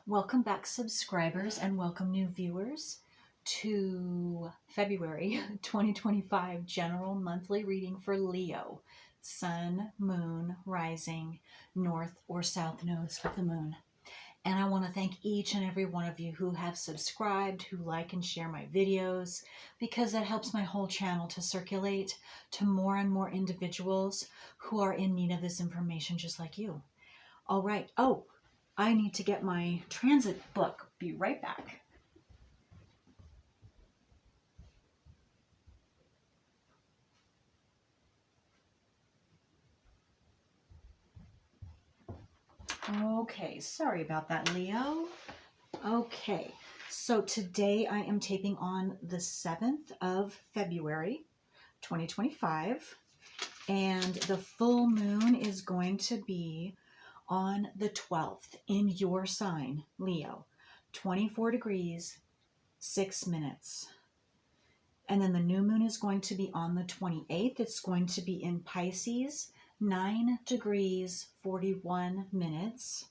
Welcome back, subscribers, and welcome new viewers to February 2025 general monthly reading for Leo, Sun, Moon, Rising, North or South nodes of the Moon. And I want to thank each and every one of you who have subscribed, who like and share my videos, because that helps my whole channel to circulate to more and more individuals who are in need of this information just like you. All right. Oh, I need to get my transit book. Be right back. Okay, sorry about that, Leo. Okay, so today I am taping on the 7th of February, 2025, and the full moon is going to be on the 12th in your sign, Leo, 24 degrees, 6 minutes. And then the new moon is going to be on the 28th. It's going to be in Pisces, 9 degrees, 41 minutes.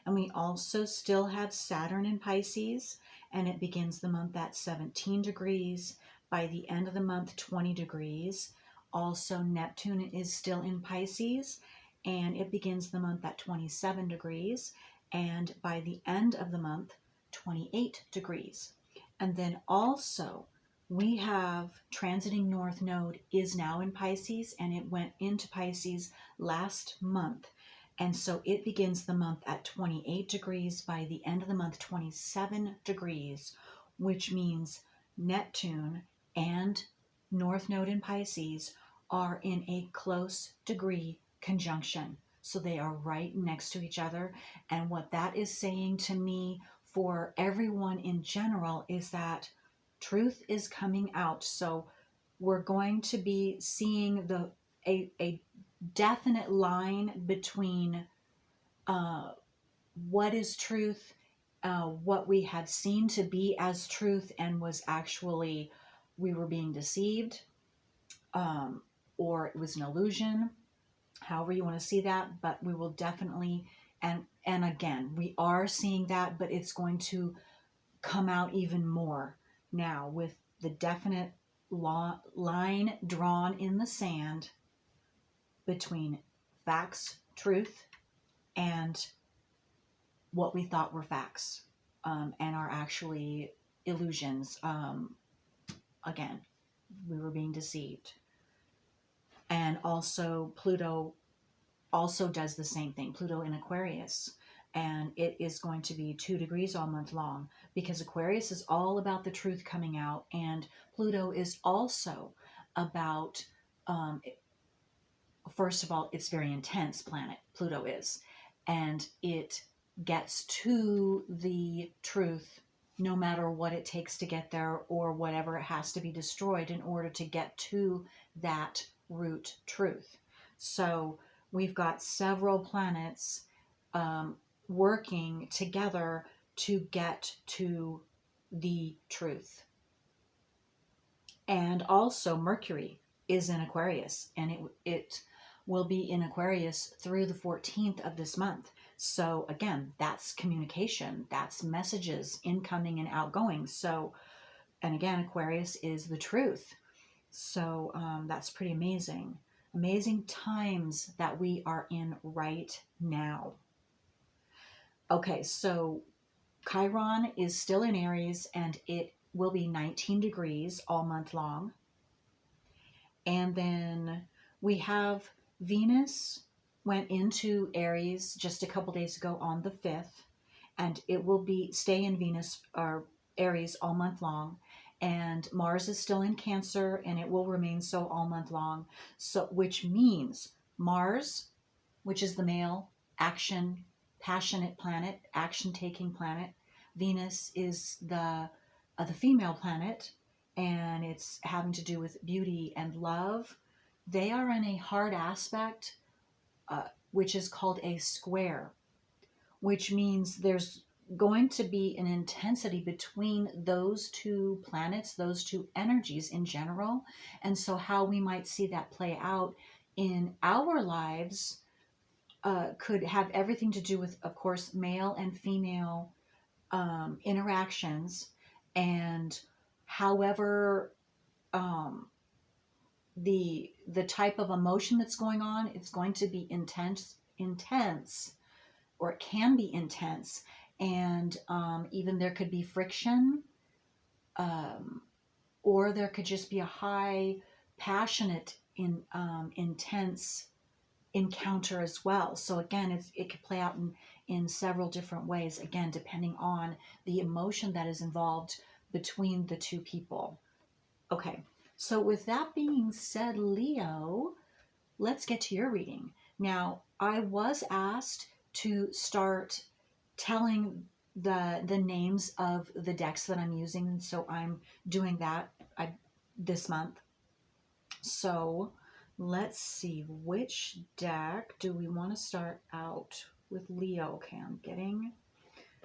And we also still have Saturn in Pisces, and it begins the month at 17 degrees. By the end of the month, 20 degrees. Also, Neptune is still in Pisces, and it begins the month at 27 degrees. And by the end of the month, 28 degrees. And then also, we have transiting North Node is now in Pisces, and it went into Pisces last month. And so it begins the month at 28 degrees. By the end of the month, 27 degrees, which means Neptune and North Node in Pisces are in a close degree conjunction. So they are right next to each other. And what that is saying to me for everyone in general is that truth is coming out. So we're going to be seeing a definite line between what is truth, what we have seen to be as truth and was actually we were being deceived, or it was an illusion, however you want to see that. But we will definitely, and again, we are seeing that, but it's going to come out even more now with the definite line drawn in the sand between facts, truth, and what we thought were facts, and are actually illusions. Again, we were being deceived. And also Pluto also does the same thing. Pluto in Aquarius. And it is going to be 2 degrees all month long, because Aquarius is all about the truth coming out. And Pluto is also about, first of all, it's very intense planet, Pluto is. And it gets to the truth no matter what it takes to get there, or whatever it has to be destroyed in order to get to that root truth. So we've got several planets working together to get to the truth. And also Mercury is in Aquarius, and it will be in Aquarius through the 14th of this month. So again, that's communication, that's messages incoming and outgoing. So, and again, Aquarius is the truth. So that's pretty amazing. Amazing times that we are in right now. Okay, so Chiron is still in Aries, and it will be 19 degrees all month long. And then we have Venus went into Aries just a couple days ago on the 5th, and it will be stay in Venus or Aries all month long. And Mars is still in Cancer, and it will remain so all month long. So, which means Mars, which is the male, action, passionate planet, action-taking planet. Venus is the female planet, and it's having to do with beauty and love. They are in a hard aspect, which is called a square, which means there's going to be an intensity between those two planets, those two energies in general. And so how we might see that play out in our lives could have everything to do with, of course, male and female interactions, and however the type of emotion that's going on, it's going to be intense, or it can be intense, and even there could be friction, um, or there could just be a high, passionate, intense encounter as well. So again, it could play out in several different ways, again, depending on the emotion that is involved between the two people. Okay, so with that being said, Leo, let's get to your reading. Now, I was asked to start telling the names of the decks that I'm using, and so I'm doing that this month. So let's see, which deck do we want to start out with, Leo? Okay, I'm getting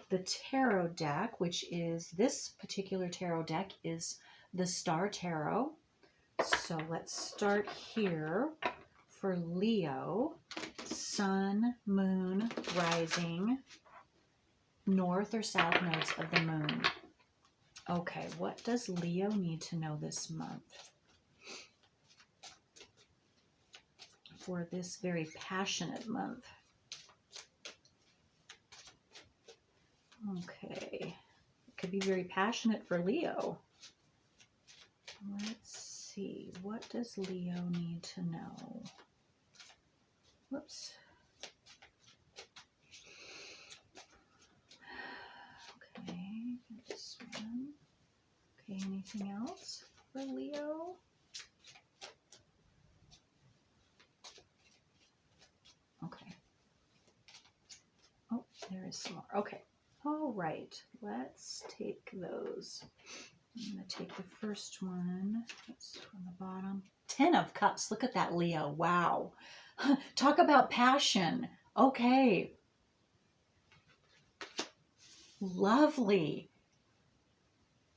the tarot deck, which is, this particular tarot deck is the Star Tarot. So let's start here for Leo. Sun, moon, rising, north or south nodes of the moon. Okay, what does Leo need to know this month for this very passionate month? Okay, it could be very passionate for Leo. Let's see, what does Leo need to know? Whoops. Okay, this one. Okay, anything else for Leo? Okay. Oh, there is some more. Okay. All right, let's take those. I'm going to take the first one. That's from the bottom. 10 of Cups. Look at that, Leo. Wow. Talk about passion. Okay. Lovely.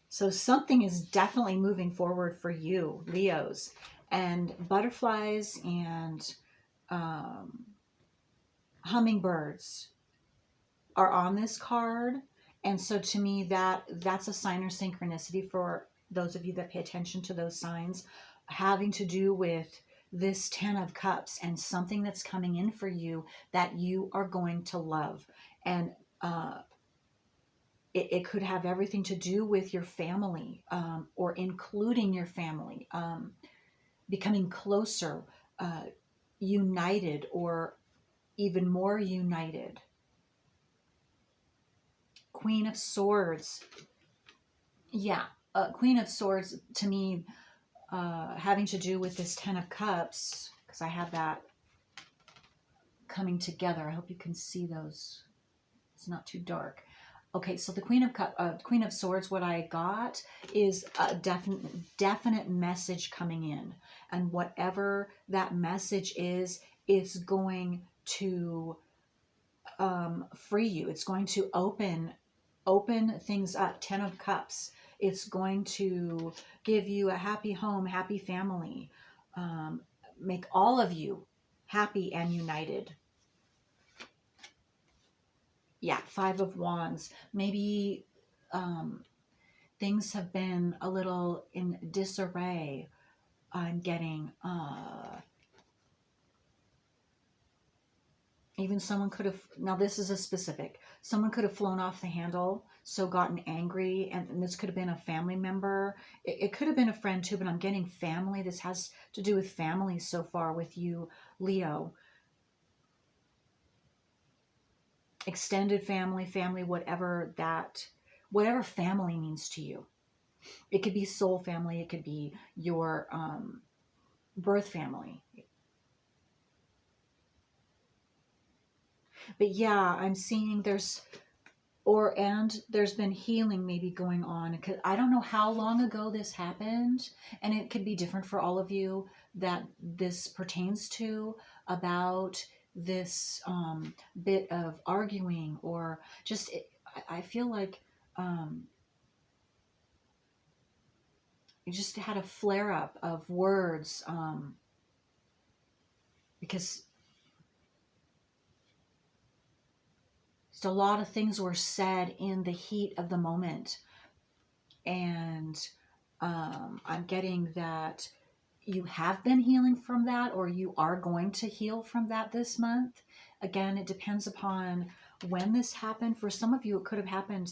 So something is definitely moving forward for you, Leos. And butterflies and hummingbirds are on this card. And so to me, that's a sign or synchronicity for those of you that pay attention to those signs, having to do with this 10 of Cups and something that's coming in for you that you are going to love. And it could have everything to do with your family, or including your family, becoming closer, united, or even more united. Queen of Swords. Yeah, Queen of Swords to me, having to do with this 10 of Cups, because I have that coming together. I hope you can see those. It's not too dark. Okay, so the Queen of Swords, what I got is a definite message coming in, and whatever that message is, it's going to free you. It's going to open things up. 10 of Cups. It's going to give you a happy home, happy family, make all of you happy and united. Yeah, 5 of Wands. Maybe things have been a little in disarray. I'm getting even someone could have, now this is a specific, someone could have flown off the handle, so gotten angry, and this could have been a family member. It could have been a friend too, but I'm getting family. This has to do with family so far with you, Leo. Extended family, whatever family means to you. It could be soul family. It could be your birth family. But yeah, I'm seeing there's been healing maybe going on, because I don't know how long ago this happened, and it could be different for all of you that this pertains to, about this bit of arguing, or just I feel like you just had a flare up of words, because Just a lot of things were said in the heat of the moment. And I'm getting that you have been healing from that, or you are going to heal from that this month. Again, it depends upon when this happened. For some of you, it could have happened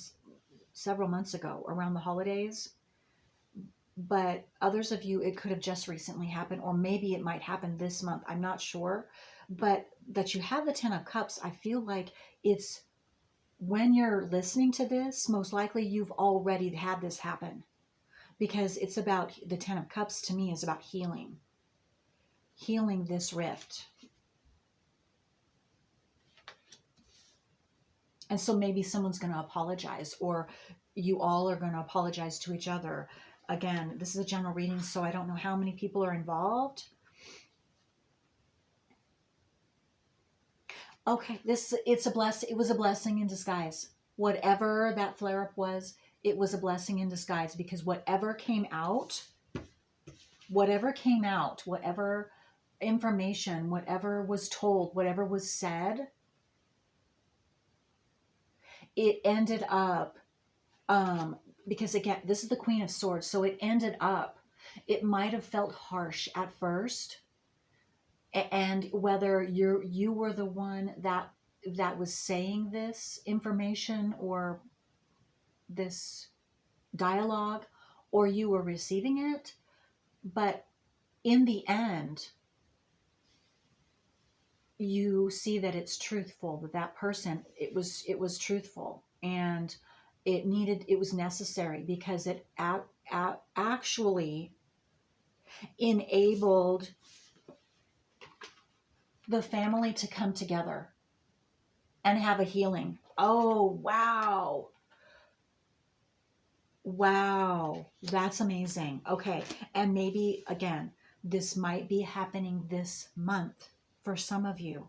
several months ago around the holidays. But others of you, it could have just recently happened, or maybe it might happen this month. I'm not sure. But that you have the 10 of Cups, I feel like it's when you're listening to this, most likely you've already had this happen, because it's about the 10 of Cups to me is about healing this rift. And so maybe someone's going to apologize, or you all are going to apologize to each other. Again, this is a general reading, so I don't know how many people are involved. Okay, it was a blessing in disguise. Whatever that flare up was, it was a blessing in disguise, because whatever came out, whatever information, whatever was told, whatever was said, it ended up, because again, this is the Queen of Swords, so it ended up, it might have felt harsh at first, and whether you were the one that was saying this information or this dialogue, or you were receiving it, but in the end, you see that it's truthful, that person, it was truthful, and it was necessary, because it actually enabled the family to come together and have a healing. Oh, wow. Wow. That's amazing. Okay. And maybe, again, this might be happening this month for some of you.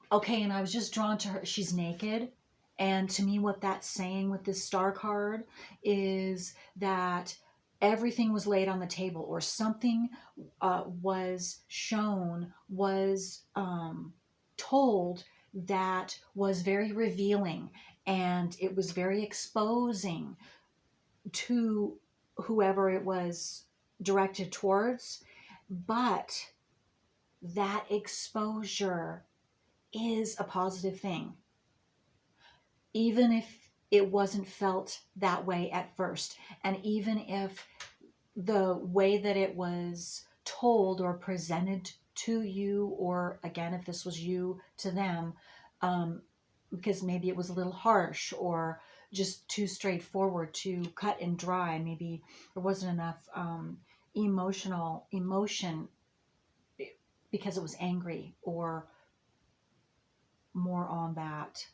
Okay. And I was just drawn to her. She's naked. And to me, what that's saying with this star card is that everything was laid on the table, or something was shown, was told, that was very revealing, and it was very exposing to whoever it was directed towards. But that exposure is a positive thing, even if it wasn't felt that way at first. And even if the way that it was told or presented to you, or again, if this was you to them, because maybe it was a little harsh, or just too straightforward, too cut and dry. Maybe there wasn't enough emotion, because it was angry, or more on that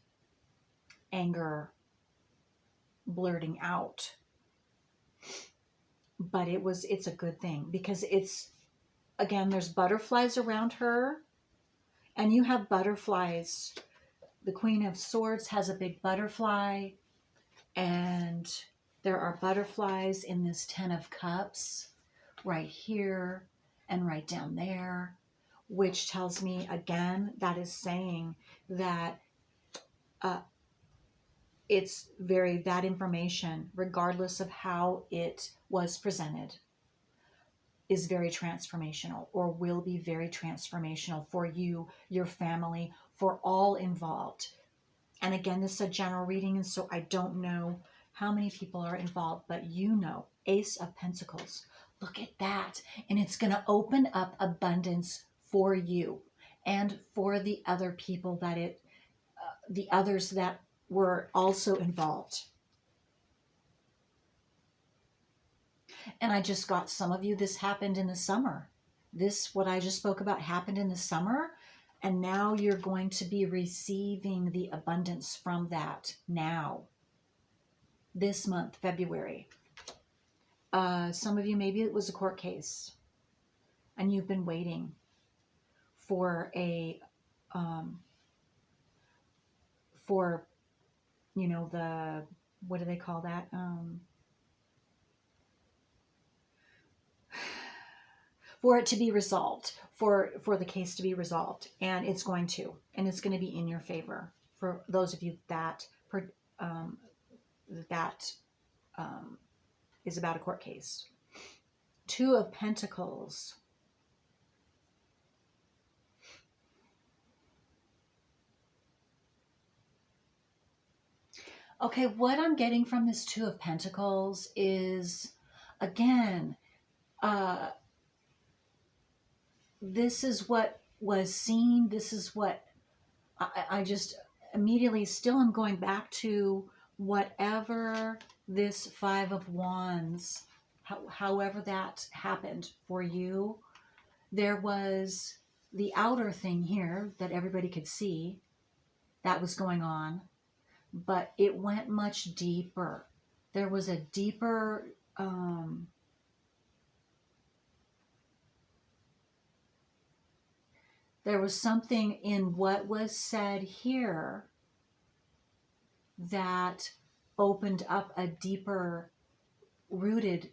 anger blurting out. But it's a good thing, because it's, again, there's butterflies around her, and you have butterflies. The Queen of Swords has a big butterfly, and there are butterflies in this 10 of Cups right here and right down there, which tells me, again, that is saying that that information, regardless of how it was presented, is very transformational, or will be very transformational for you, your family, for all involved. And again, this is a general reading, and so I don't know how many people are involved, but Ace of Pentacles. Look at that. And it's going to open up abundance for you and for the other people the others that were also involved. And I just got some of you, this happened in the summer. What I just spoke about happened in the summer. And now you're going to be receiving the abundance from that now, this month, February. Some of you, maybe it was a court case, and you've been waiting for what do they call that? for it to be resolved, for the case to be resolved, and it's going to, and it's going to be in your favor for those of you that that is about a court case. Two of Pentacles. Okay, what I'm getting from this Two of Pentacles is, again, this is what was seen. This is what I just immediately still am going back to whatever this Five of Wands, however that happened for you. There was the outer thing here that everybody could see that was going on, but it went much deeper. There was a deeper there was something in what was said here that opened up a deeper rooted,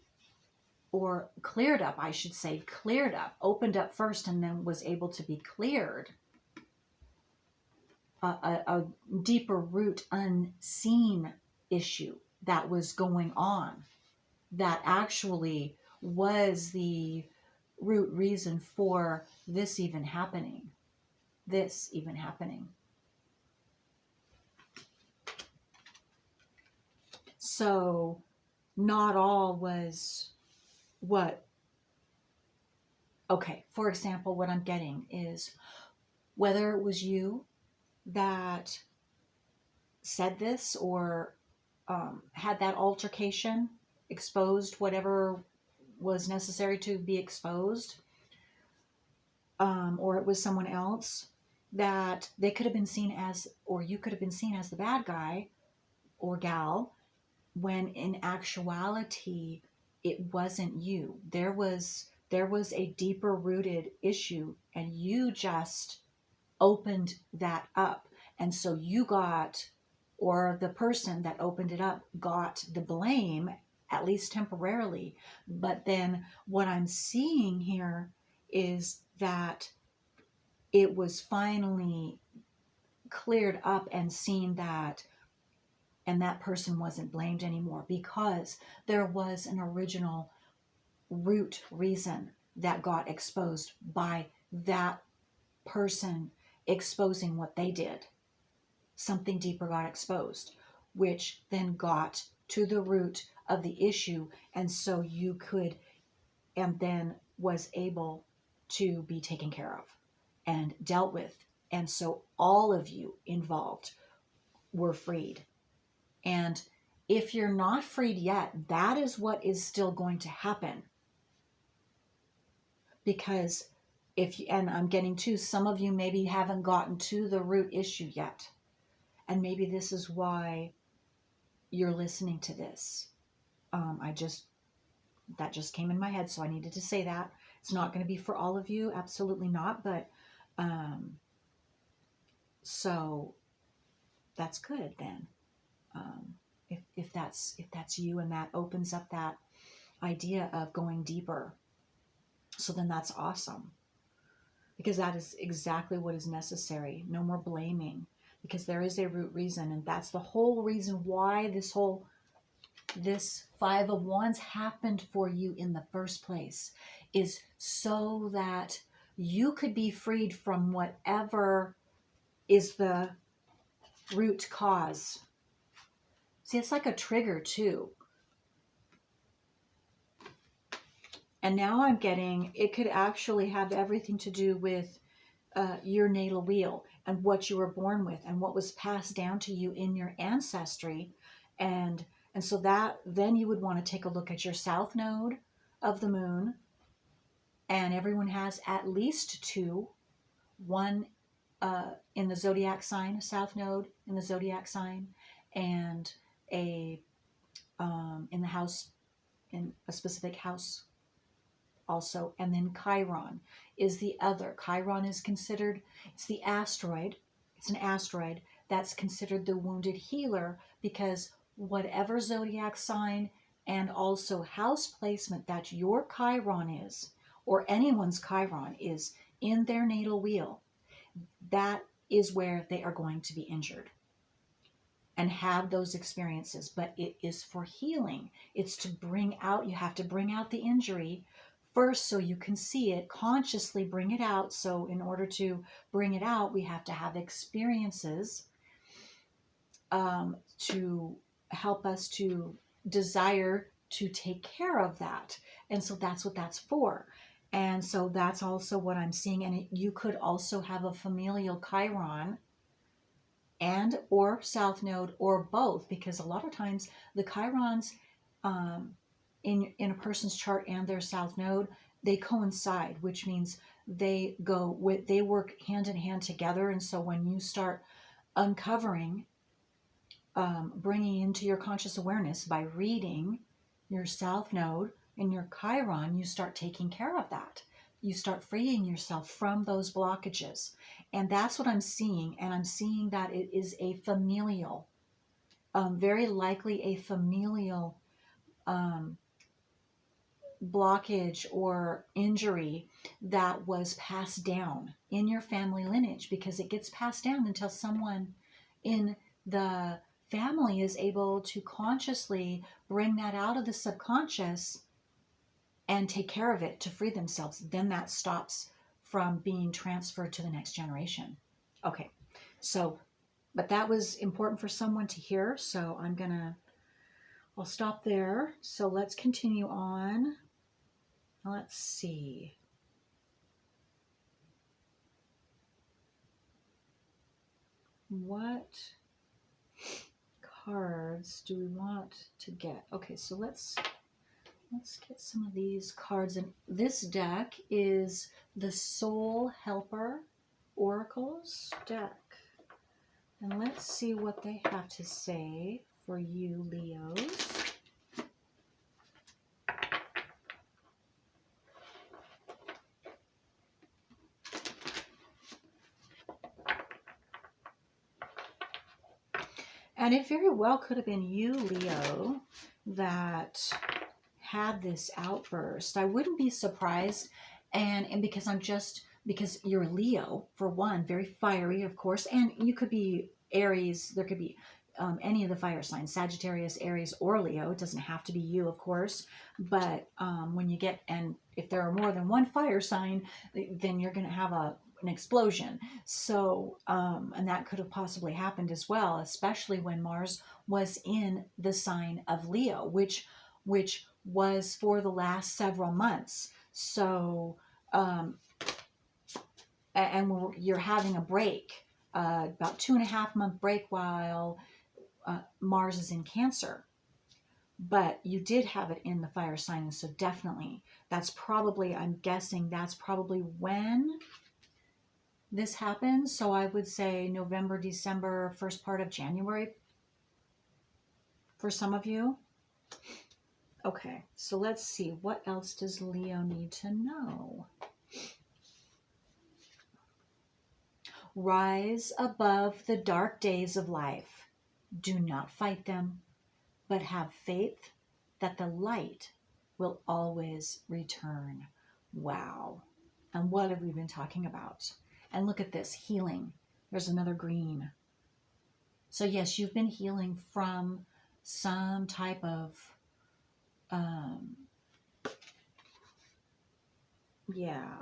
or cleared up, I should say, cleared up, opened up first and then was able to be cleared. A deeper root, unseen issue that was going on that actually was the root reason for this even happening. So not all was what, okay, for example, what I'm getting is whether it was you that said this or had that altercation, exposed whatever was necessary to be exposed, or it was someone else, that they could have been seen as, or you could have been seen as the bad guy or gal, when in actuality it wasn't you. There was a deeper rooted issue and you just opened that up. And so you got, or the person that opened it up got the blame, at least temporarily. But then what I'm seeing here is that it was finally cleared up and seen that, and that person wasn't blamed anymore because there was an original root reason that got exposed by that person exposing what they did. Something deeper got exposed, which then got to the root of the issue, and so you could, and then was able to be taken care of and dealt with. And so all of you involved were freed. And if you're not freed yet, that is what is still going to happen. Because if you, and I'm getting to, some of you maybe haven't gotten to the root issue yet. And maybe this is why you're listening to this. That just came in my head, so I needed to say that. It's not going to be for all of you, absolutely not, but so that's good then. If that's you, and that opens up that idea of going deeper, so then that's awesome, because that is exactly what is necessary. No more blaming, because there is a root reason, and that's the whole reason why this Five of Wands happened for you in the first place, is so that you could be freed from whatever is the root cause. See, it's like a trigger too. And now I'm getting, it could actually have everything to do with your natal wheel and what you were born with and what was passed down to you in your ancestry. And so that, then you would want to take a look at your south node of the moon. And everyone has at least two, one in the zodiac sign, south node in the zodiac sign, and in the house, in a specific house also. And then Chiron is the other. Chiron is considered, it's the asteroid. It's an asteroid that's considered the wounded healer, because whatever zodiac sign and also house placement that your Chiron is, or anyone's Chiron is in their natal wheel, that is where they are going to be injured and have those experiences. But it is for healing. It's to bring out, you have to bring out the injury first so you can see it, consciously bring it out. So in order to bring it out, we have to have experiences to help us to desire to take care of that. And so that's what that's for. And so that's also what I'm seeing. And you could also have a familial Chiron and or South Node or both, because a lot of times the Chirons in a person's chart and their South Node, they coincide, which means they work hand in hand together. And so when you start uncovering, bringing into your conscious awareness by reading your South Node and your Chiron, you start taking care of that. You start freeing yourself from those blockages. And that's what I'm seeing. And I'm seeing that it is a familial, very likely a familial blockage or injury that was passed down in your family lineage, because it gets passed down until someone in the family is able to consciously bring that out of the subconscious and take care of it to free themselves. Then that stops from being transferred to the next generation. Okay, so, but that was important for someone to hear. So I'll stop there. So let's continue on. Let's see. What cards do we want to get? Okay, so let's get some of these cards. And this deck is the Soul Helper Oracles deck. And let's see what they have to say for you, Leos. And it very well could have been you, Leo, that had this outburst. I wouldn't be surprised. And because because you're Leo, for one, very fiery, of course. And you could be Aries. There could be any of the fire signs, Sagittarius, Aries, or Leo. It doesn't have to be you, of course. But when you get, and if there are more than one fire sign, then you're going to have an explosion. So, and that could have possibly happened as well, especially when Mars was in the sign of Leo, which was for the last several months. So, and you're having a break, about 2.5 month break while Mars is in Cancer. But you did have it in the fire sign, and so definitely that's probably, I'm guessing that's probably when this happens. So I would say November, December, first part of January for some of you. Okay, so let's see. What else does Leo need to know? Rise above the dark days of life. Do not fight them, but have faith that the light will always return. Wow. And what have we been talking about? And look at this, healing. There's another green. So yes, you've been healing from some type of,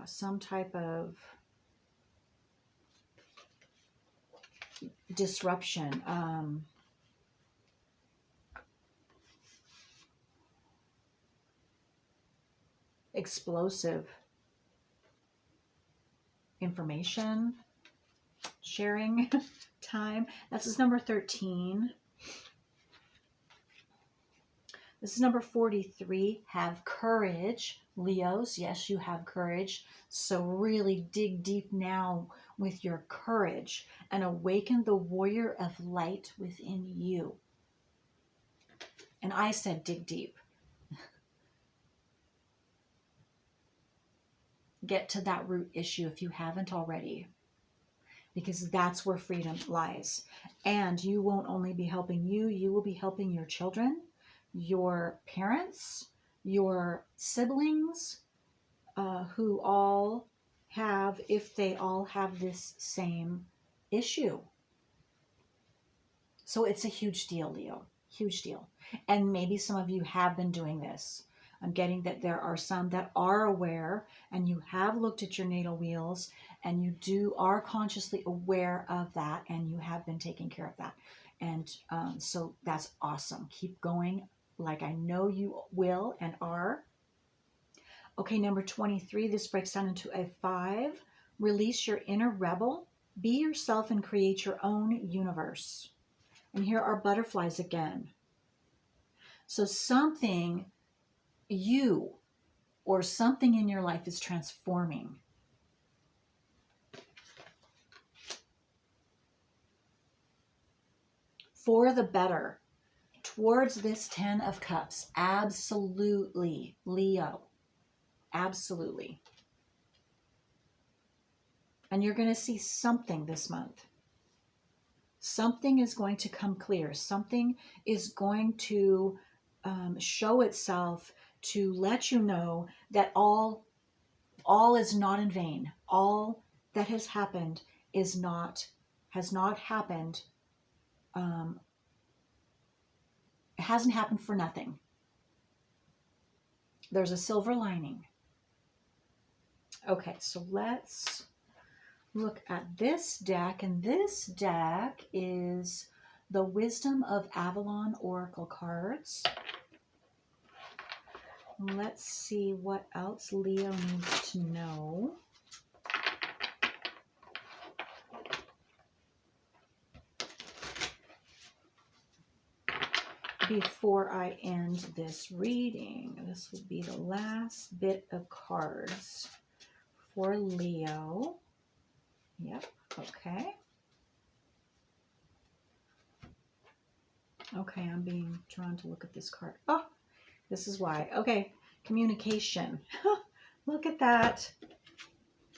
some type of disruption. Explosive information sharing time. This is number 13. This is number 43. Have courage, Leos. Yes, you have courage. So really dig deep now with your courage and awaken the warrior of light within you. And I said dig deep. Get to that root issue if you haven't already, because that's where freedom lies. And you won't only be helping you, you will be helping your children, your parents, your siblings, who all have, if they all have this same issue. So it's a huge deal, Leo, huge deal. And maybe some of you have been doing this. I'm getting that there are some that are aware, and you have looked at your natal wheels, and you are consciously aware of that, and you have been taking care of that. And so that's awesome. Keep going like I know you will and are. Okay, number 23, this breaks down into a 5. Release your inner rebel. Be yourself and create your own universe. And here are butterflies again. So something you or something in your life is transforming. For the better. Towards this 10 of Cups. Absolutely, Leo. Absolutely. And you're going to see something this month. Something is going to come clear. Something is going to show itself to let you know that all is not in vain. All that has happened has not happened. It hasn't happened for nothing. There's a silver lining. Okay, so let's look at this deck, and this deck is the Wisdom of Avalon Oracle cards. Let's see what else Leo needs to know. Before I end this reading, this will be the last bit of cards for Leo. Yep, okay. Okay, I'm being drawn to look at this card. Oh, this is why. Okay, communication. Look at that.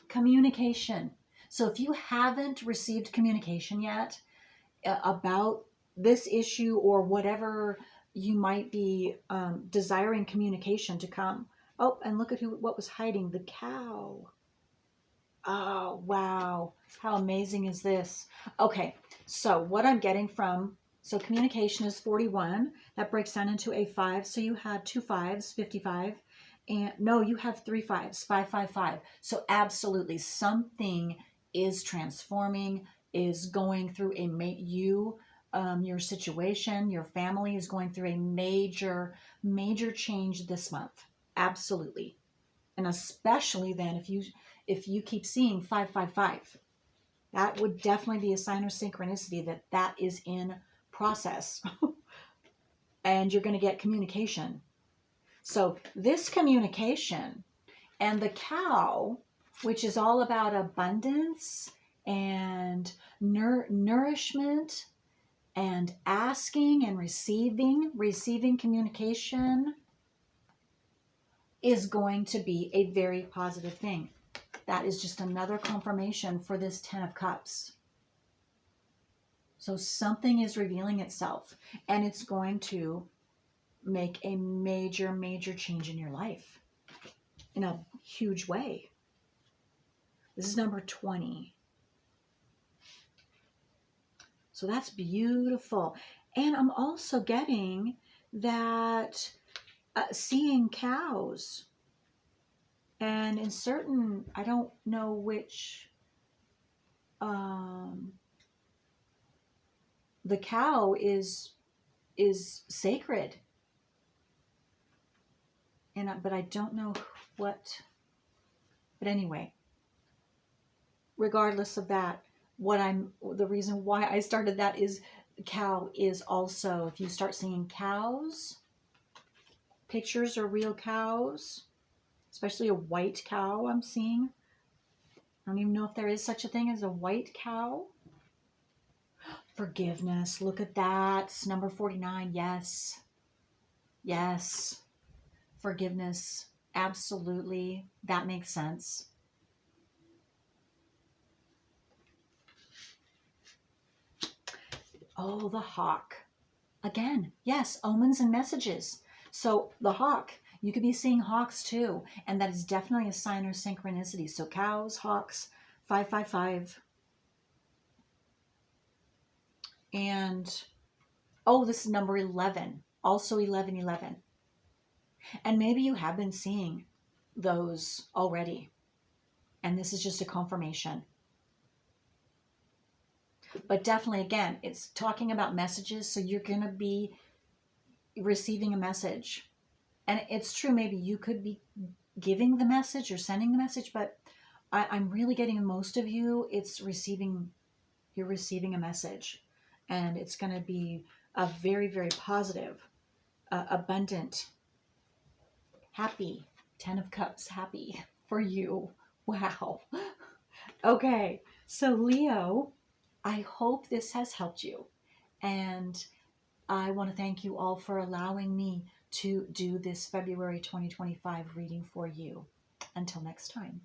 Communication. So if you haven't received communication yet about this issue or whatever you might be desiring communication to come. Oh, and look at what was hiding, the cow. Oh, wow. How amazing is this? Okay, so what I'm getting from, so communication is 41. That breaks down into a 5. So you had 2 5s, 55. And no, you have 3 5s, 5, 5, 5. So absolutely something is transforming, is going through your situation, your family is going through a major change this month. Absolutely. And especially then if you keep seeing 5, 5, 5, that would definitely be a sign of synchronicity that is in process. And you're going to get communication. So this communication and the cow, which is all about abundance and nourishment and asking and receiving communication, is going to be a very positive thing. That is just another confirmation for this 10 of Cups. So something is revealing itself, and it's going to make a major change in your life in a huge way. This is number 20. So that's beautiful. And I'm also getting that seeing cows. And in certain, I don't know which, the cow is sacred. But I don't know what, but anyway, regardless of that, the reason why I started that is cow is also, if you start seeing cows, pictures are real cows, especially a white cow I'm seeing. I don't even know if there is such a thing as a white cow. Forgiveness, look at that. Number 49, yes. Yes. Forgiveness, absolutely. That makes sense. Oh, the hawk. Again, yes, omens and messages. So the hawk, You could be seeing hawks too, and that is definitely a sign or synchronicity. So cows, hawks, 555. And oh, this is number 11, also 1111. And maybe you have been seeing those already, and this is just a confirmation. But definitely, again, it's talking about messages, so you're going to be receiving a message. And it's true, maybe you could be giving the message or sending the message, but I'm really getting most of you, you're receiving a message. And it's going to be a very, very positive, abundant, happy, 10 of Cups, happy for you. Wow. Okay, so Leo, I hope this has helped you. And I want to thank you all for allowing me to do this February 2025 reading for you. Until next time.